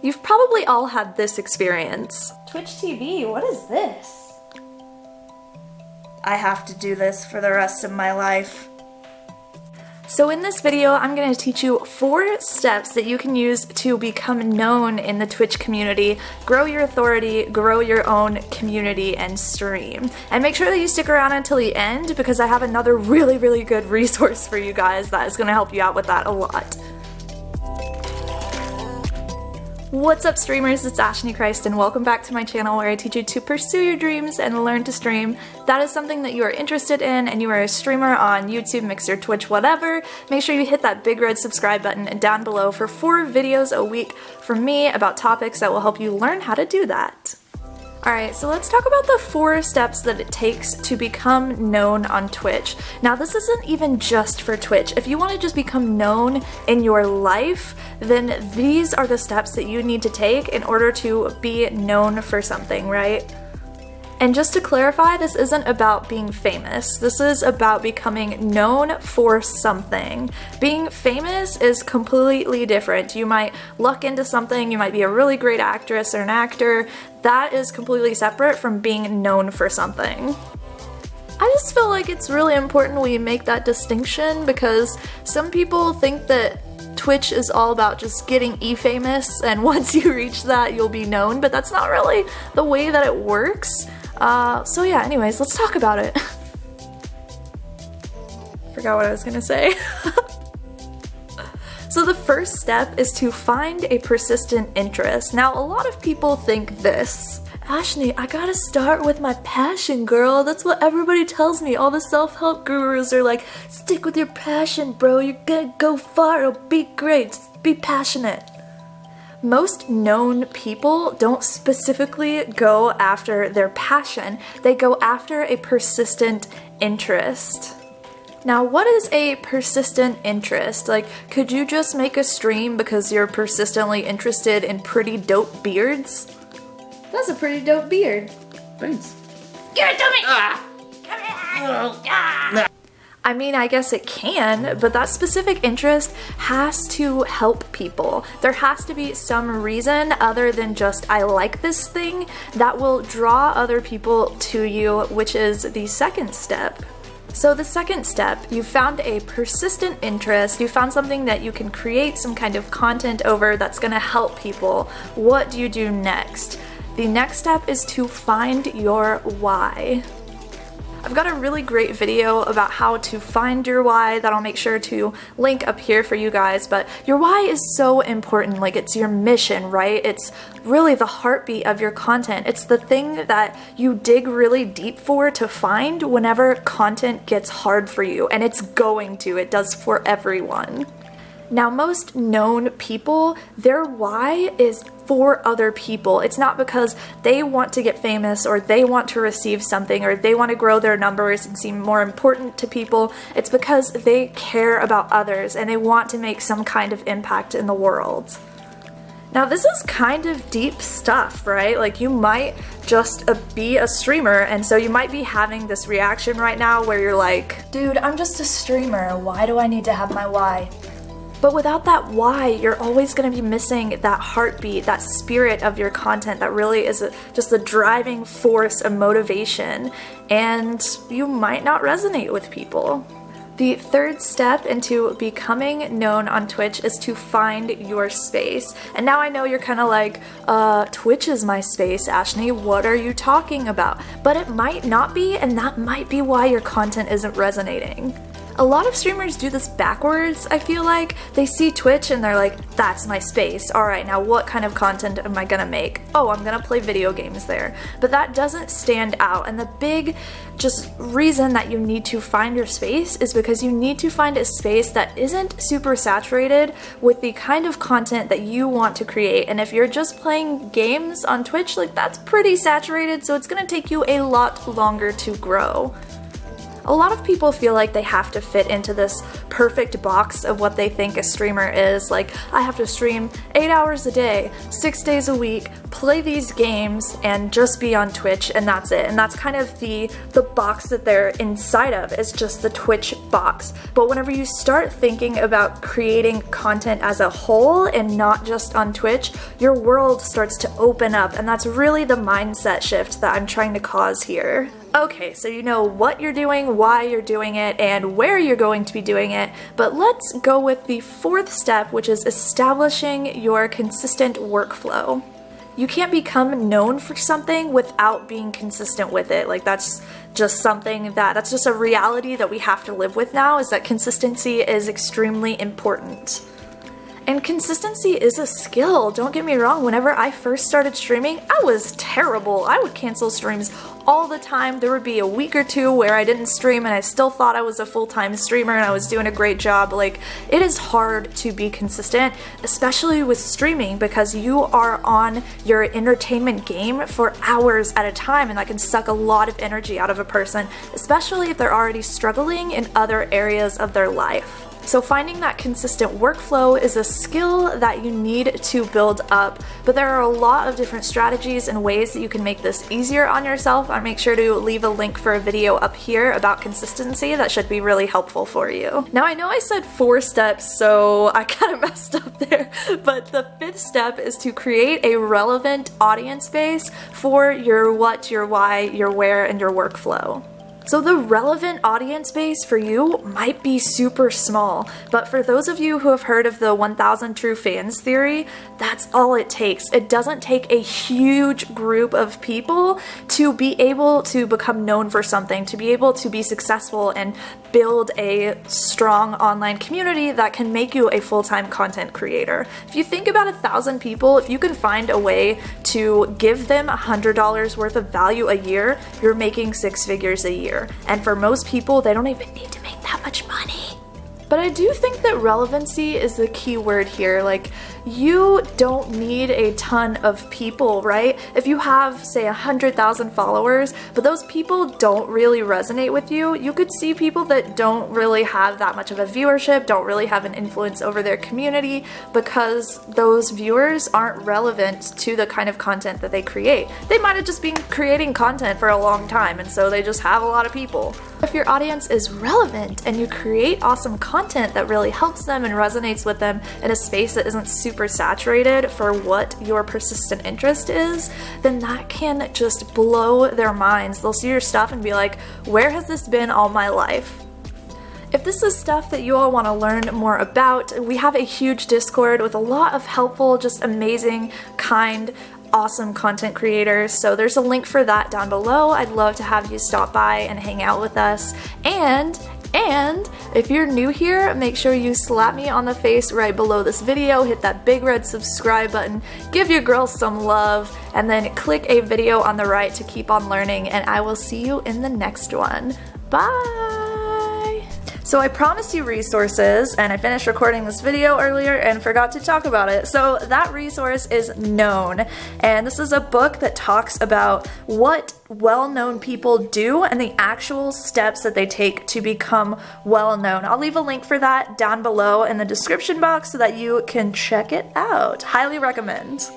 You've probably all had this experience. Twitch TV, what is this? I have to do this for the rest of my life. So in this video, I'm going to teach you 4 steps that you can use to become known in the Twitch community, grow your authority, grow your own community, and stream. And make sure that you stick around until the end because I have another really good resource for you guys that is going to help you out with that a lot. What's up streamers, it's ashnichrist and welcome back to my channel where I teach you to pursue your dreams and learn to stream. That is something that you are interested in and you are a streamer on YouTube, Mixer, Twitch, whatever. Make sure you hit that big red subscribe button down below for 4 videos a week from me about topics that will help you learn how to do that. Alright, so let's talk about the 4 steps that it takes to become known on Twitch. Now this isn't even just for Twitch. If you want to just become known in your life, then these are the steps that you need to take in order to be known for something, right? And just to clarify, this isn't about being famous. This is about becoming known for something. Being famous is completely different. You might luck into something, you might be a really great actress or an actor. That is completely separate from being known for something. I just feel like it's really important we make that distinction because some people think that Twitch is all about just getting e-famous and once you reach that you'll be known, but that's not really the way that it works. So yeah, anyways, let's talk about it. Forgot what I was gonna say. So the first step is to find a persistent interest. Now, a lot of people think this. Ashni, I gotta start with my passion, girl. That's what everybody tells me. All the self-help gurus are like, stick with your passion, bro. You're gonna go far. It'll be great. Just be passionate. Most known people don't specifically go after their passion. They go after a persistent interest. Now, what is a persistent interest? Like, could you just make a stream because you're persistently interested in pretty dope beards? That's a pretty dope beard. Thanks. Give it to me! I mean, I guess it can, but that specific interest has to help people. There has to be some reason other than just I like this thing that will draw other people to you, which is the second step. So the second step, you found a persistent interest, you found something that you can create some kind of content over that's going to help people. What do you do next? The next step is to find your why. I've got a really great video about how to find your why that I'll make sure to link up here for you guys, but your why is so important. Like, it's your mission, right? It's really the heartbeat of your content. It's the thing that you dig really deep for to find whenever content gets hard for you, and it's going to. It does for everyone. Now, most known people, their why is for other people. It's not because they want to get famous or they want to receive something or they want to grow their numbers and seem more important to people. It's because they care about others and they want to make some kind of impact in the world. Now, this is kind of deep stuff, right? Like, you might just be a streamer, and so you might be having this reaction right now where you're like, dude, I'm just a streamer. Why do I need to have my why? But without that why, you're always going to be missing that heartbeat, that spirit of your content that really is just the driving force of motivation, and you might not resonate with people. The third step into becoming known on Twitch is to find your space. And now I know you're kind of like, Twitch is my space, Ashni, what are you talking about? But it might not be, and that might be why your content isn't resonating. A lot of streamers do this backwards, I feel like. They see Twitch and they're like, that's my space. Alright, now what kind of content am I gonna make? Oh, I'm gonna play video games there. But that doesn't stand out, and the big just reason that you need to find your space is because you need to find a space that isn't super saturated with the kind of content that you want to create. And if you're just playing games on Twitch, like, that's pretty saturated, so it's gonna take you a lot longer to grow. A lot of people feel like they have to fit into this perfect box of what they think a streamer is. Like, I have to stream 8 hours a day, 6 days a week, play these games, and just be on Twitch, and that's it. And that's kind of the box that they're inside of, is just the Twitch box. But whenever you start thinking about creating content as a whole and not just on Twitch, your world starts to open up, and that's really the mindset shift that I'm trying to cause here. Okay, so you know what you're doing, why you're doing it, and where you're going to be doing it, but let's go with the fourth step, which is establishing your consistent workflow. You can't become known for something without being consistent with it. Like, that's just that's just a reality that we have to live with now, is that consistency is extremely important. And consistency is a skill, don't get me wrong. Whenever I first started streaming, I was terrible. I would cancel streams all the time. There would be a week or two where I didn't stream and I still thought I was a full-time streamer and I was doing a great job. Like, it is hard to be consistent, especially with streaming, because you are on your entertainment game for hours at a time, and that can suck a lot of energy out of a person, especially if they're already struggling in other areas of their life. So finding that consistent workflow is a skill that you need to build up, but there are a lot of different strategies and ways that you can make this easier on yourself. I'll make sure to leave a link for a video up here about consistency that should be really helpful for you. Now, I know I said 4 steps, so I kind of messed up there, but the 5th step is to create a relevant audience base for your what, your why, your where, and your workflow. So the relevant audience base for you might be super small, but for those of you who have heard of the 1,000 true fans theory, that's all it takes. It doesn't take a huge group of people to be able to become known for something, to be able to be successful and build a strong online community that can make you a full-time content creator. If you think about 1,000 people, if you can find a way to give them $100 worth of value a year, you're making 6 figures a year. And for most people, they don't even need to make that much money. But I do think that relevancy is the key word here. Like, you don't need a ton of people, right? If you have, say, 100,000 followers, but those people don't really resonate with you, you could see people that don't really have that much of a viewership, don't really have an influence over their community, because those viewers aren't relevant to the kind of content that they create. They might have just been creating content for a long time, and so they just have a lot of people. If your audience is relevant and you create awesome content that really helps them and resonates with them in a space that isn't super saturated for what your persistent interest is, then that can just blow their minds. They'll see your stuff and be like, where has this been all my life? If this is stuff that you all want to learn more about, we have a huge Discord with a lot of helpful, just amazing, kind, awesome content creators, so there's a link for that down below. I'd love to have you stop by and hang out with us. And if you're new here, make sure you slap me on the face right below this video, hit that big red subscribe button, give your girl some love, and then click a video on the right to keep on learning, and I will see you in the next one. Bye! So I promised you resources, and I finished recording this video earlier and forgot to talk about it. So that resource is Known, and this is a book that talks about what well-known people do and the actual steps that they take to become well-known. I'll leave a link for that down below in the description box so that you can check it out. Highly recommend.